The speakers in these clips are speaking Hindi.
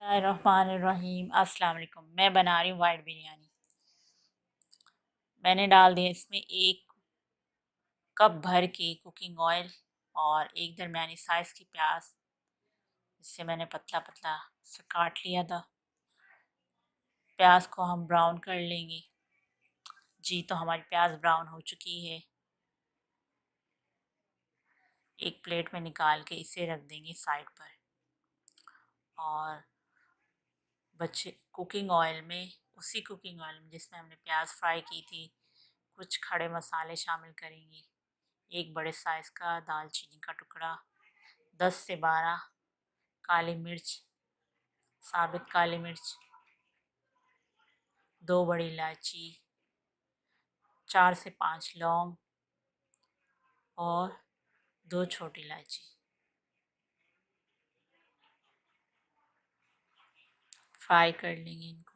बिस्मिल्लाहिर्रहमानिर्रहीम। अस्सलाम वालेकुम। मैं बना रही हूँ वाइट बिरयानी। मैंने डाल दिया इसमें 1 कप भर के कुकिंग ऑयल और एक दरमियानी साइज़ की प्याज, जिससे मैंने पतला पतला से काट लिया था। प्याज को हम ब्राउन कर लेंगे। जी, तो हमारी प्याज ब्राउन हो चुकी है। एक प्लेट में निकाल के इसे रख देंगे साइड पर। और बचे कुकिंग ऑयल में, उसी कुकिंग ऑयल में जिसमें हमने प्याज फ्राई की थी, कुछ खड़े मसाले शामिल करेंगे। 1 बड़े साइज़ का दालचीनी का टुकड़ा, 10 से 12 काली मिर्च, साबित काली मिर्च, 2 बड़ी इलायची, 4 से 5 लौंग और 2 छोटी इलायची। फ्राई कर लेंगे इनको।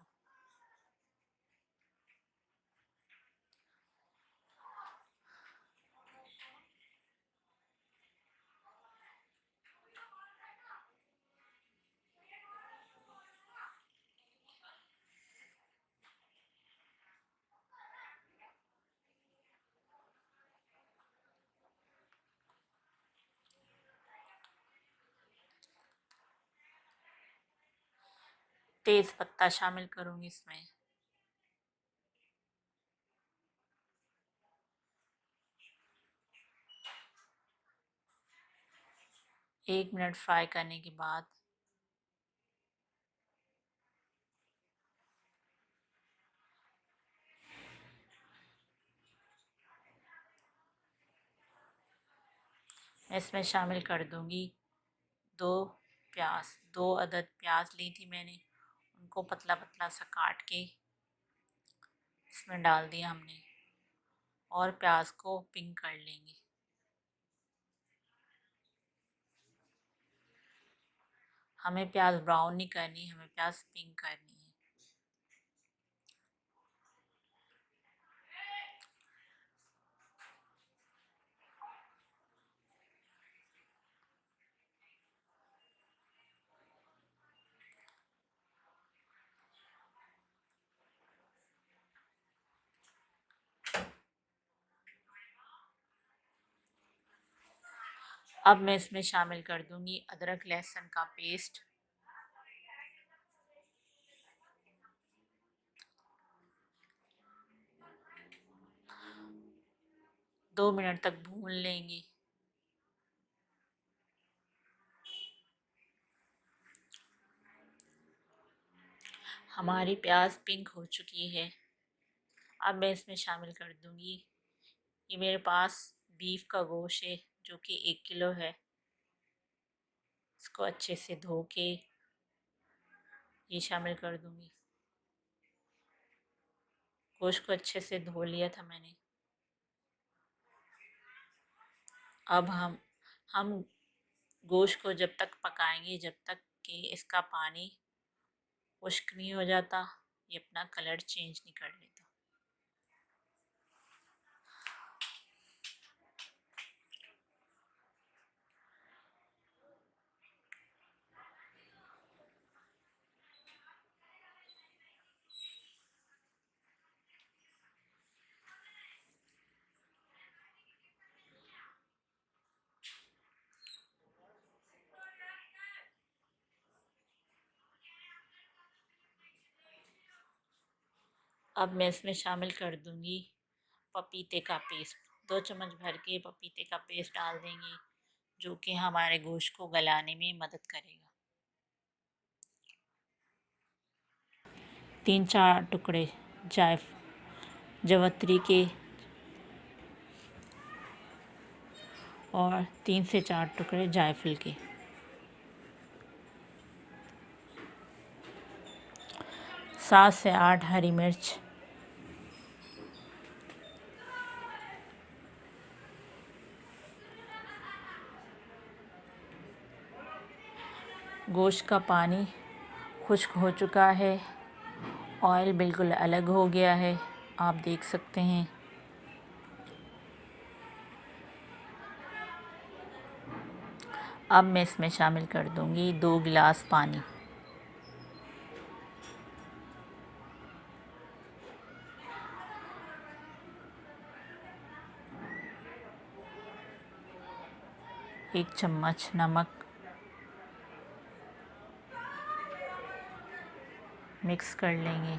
तेज़ पत्ता शामिल करूँगी इसमें। एक मिनट फ्राई करने के बाद मैं इसमें शामिल कर दूँगी 2 प्याज। 2 अदद प्याज ली थी मैंने, उनको पतला पतला सा काट के इसमें डाल दिया हमने और प्याज को पिंक कर लेंगे। हमें प्याज ब्राउन नहीं करनी, हमें प्याज पिंक करनी है। अब मैं इसमें शामिल कर दूंगी अदरक लहसुन का पेस्ट। 2 मिनट तक भून लेंगे। हमारी प्याज पिंक हो चुकी है। अब मैं इसमें शामिल कर दूंगी, ये मेरे पास बीफ का गोश्त है जो कि 1 किलो है। इसको अच्छे से धो के ये शामिल कर दूंगी। गोश्त को अच्छे से धो लिया था मैंने। अब हम गोश्त को जब तक पकाएंगे जब तक कि इसका पानी खुश्क नहीं हो जाता, ये अपना कलर चेंज नहीं कर लेता। अब मैं इसमें शामिल कर दूंगी पपीते का पेस्ट। 2 चम्मच भर के पपीते का पेस्ट डाल देंगे, जो कि हमारे गोश्त को गलाने में मदद करेगा। 3-4 टुकड़े जावित्री के और 3 से 4 टुकड़े जायफल के। 7 से 8 हरी मिर्च। गोश्त का पानी खुश्क हो चुका है, ऑयल बिल्कुल अलग हो गया है, आप देख सकते हैं। अब मैं इसमें शामिल कर दूंगी 2 गिलास पानी। 1 चम्मच नमक मिक्स कर लेंगे।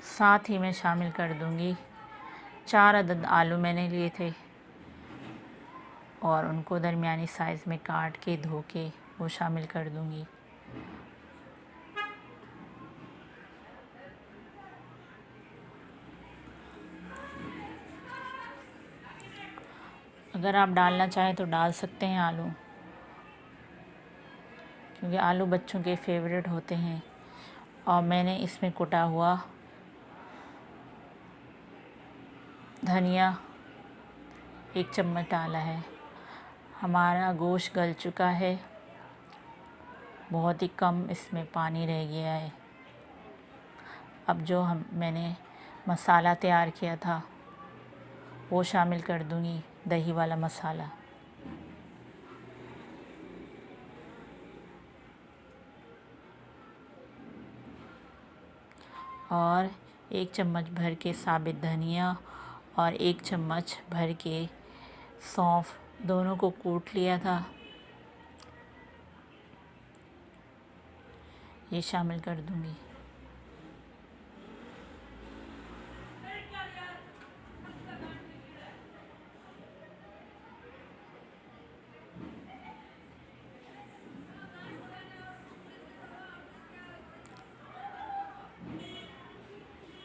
साथ ही मैं शामिल कर दूंगी 4 अदद आलू मैंने लिए थे और उनको दरमियानी साइज़ में काट के धो के वो शामिल कर दूंगी। अगर आप डालना चाहें तो डाल सकते हैं आलू, क्योंकि आलू बच्चों के फेवरेट होते हैं। और मैंने इसमें कुटा हुआ धनिया 1 चम्मच डाला है। हमारा गोश्त गल चुका है, बहुत ही कम इसमें पानी रह गया है। अब जो मैंने मसाला तैयार किया था वो शामिल कर दूंगी, दही वाला मसाला। और 1 चम्मच भर के साबित धनिया और 1 चम्मच भर के सौंफ, दोनों को कूट लिया था, ये शामिल कर दूंगी।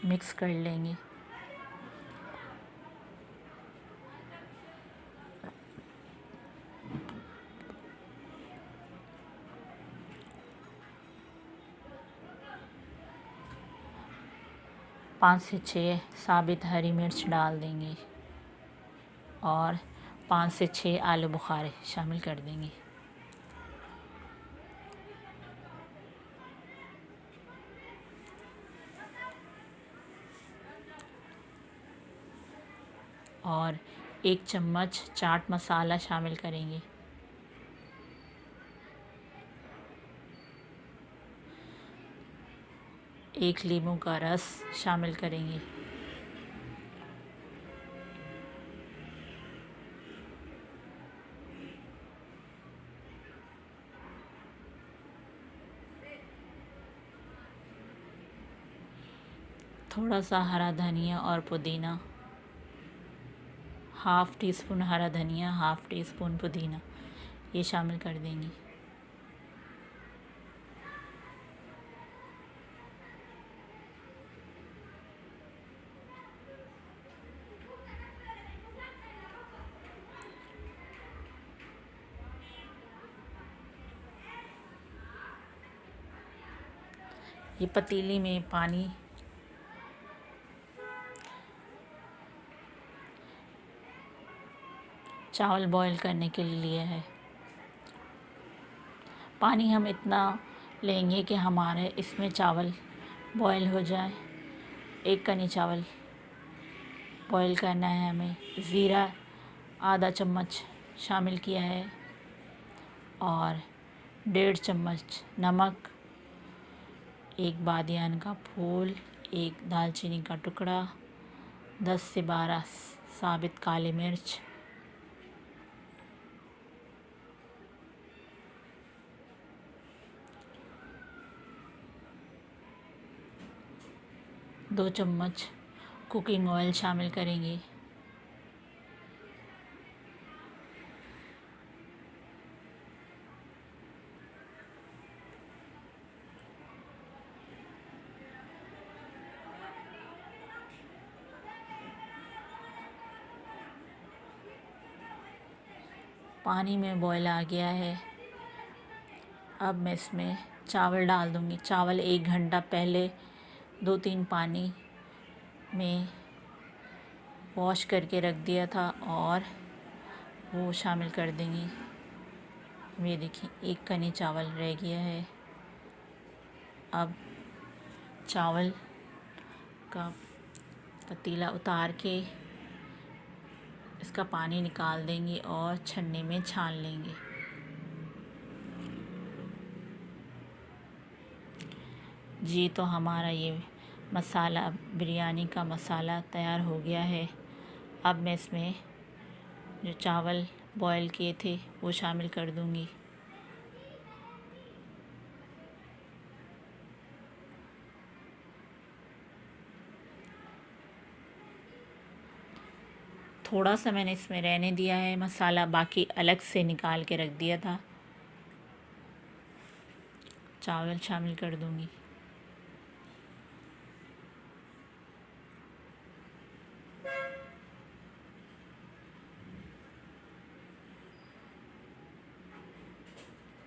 मिक्स कर लेंगे। पाँच से 6 साबित हरी मिर्च डाल देंगे और 5 से 6 आलू बुखारे शामिल कर देंगे। और 1 चम्मच चाट मसाला शामिल करेंगे। एक नींबू का रस शामिल करेंगे। थोड़ा सा हरा धनिया और पुदीना, हाफ़ टी स्पून हरा धनिया, हाफ़ टी स्पून पुदीना, ये शामिल कर देंगे। ये पतीली में पानी चावल बॉईल करने के लिए लिया है। पानी हम इतना लेंगे कि हमारे इसमें चावल बॉईल हो जाए। 1 कनी चावल बॉईल करना है हमें। ज़ीरा आधा चम्मच शामिल किया है और 1.5 चम्मच नमक, 1 बादियान का फूल, 1 दालचीनी का टुकड़ा, 10 से 12 साबित काली मिर्च, दो चम्मच कुकिंग ऑयल शामिल करेंगे। पानी में बॉईल आ गया है। अब मैं इसमें चावल डाल दूँगी। चावल 1 घंटा पहले 2-3 पानी में वॉश करके रख दिया था और वो शामिल कर देंगे। ये देखिए 1 कनी चावल रह गया है। अब चावल का पतीला उतार के इसका पानी निकाल देंगे और छन्नी में छान लेंगे। जी, तो हमारा ये मसाला, बिरयानी का मसाला तैयार हो गया है। अब मैं इसमें जो चावल बॉईल किए थे वो शामिल कर दूंगी। थोड़ा सा मैंने इसमें रहने दिया है मसाला, बाकी अलग से निकाल के रख दिया था। चावल शामिल कर दूंगी।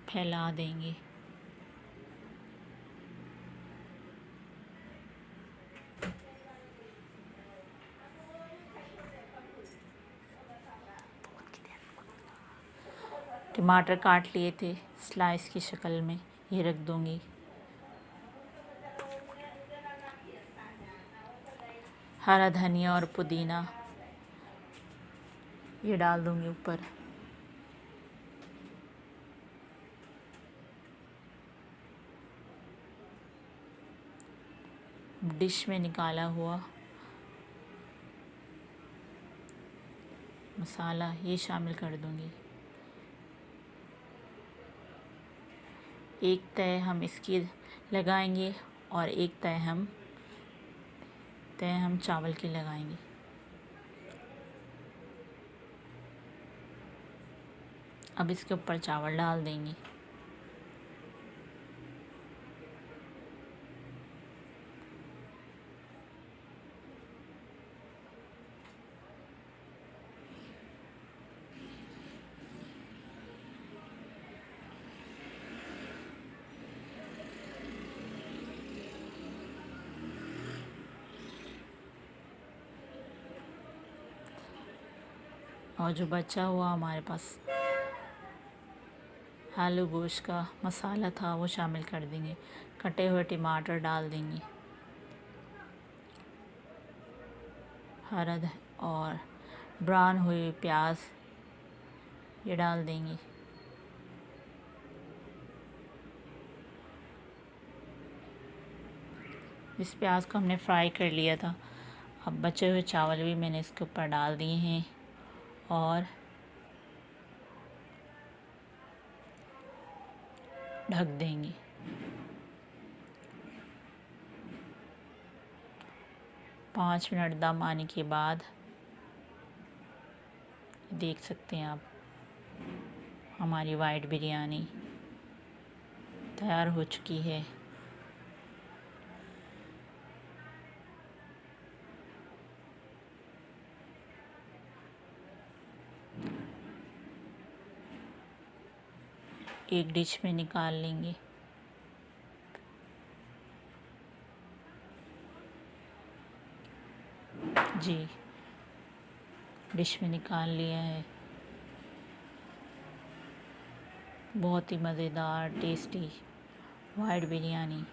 फैला देंगे। टमाटर काट लिए थे स्लाइस की शक्ल में, ये रख दूंगी। हरा धनिया और पुदीना ये डाल दूंगी ऊपर। डिश में निकाला हुआ मसाला ये शामिल कर दूंगी। एक तय हम इसकी लगाएंगे और एक तय हम चावल की लगाएंगे। अब इसके ऊपर चावल डाल देंगे। और जो बचा हुआ हमारे पास आलू गोश्त का मसाला था वो शामिल कर देंगे। कटे हुए टमाटर डाल देंगे। और ब्राउन हुए प्याज ये डाल देंगे। इस प्याज को हमने फ्राई कर लिया था। अब बचे हुए चावल भी मैंने इसके ऊपर डाल दिए हैं और ढक देंगे। पाँच मिनट दम आने के बाद देख सकते हैं आप, हमारी वाइट बिरयानी तैयार हो चुकी है। एक डिश में निकाल लेंगे। जी, डिश में निकाल लिया है। बहुत ही मज़ेदार टेस्टी वाइट बिरयानी।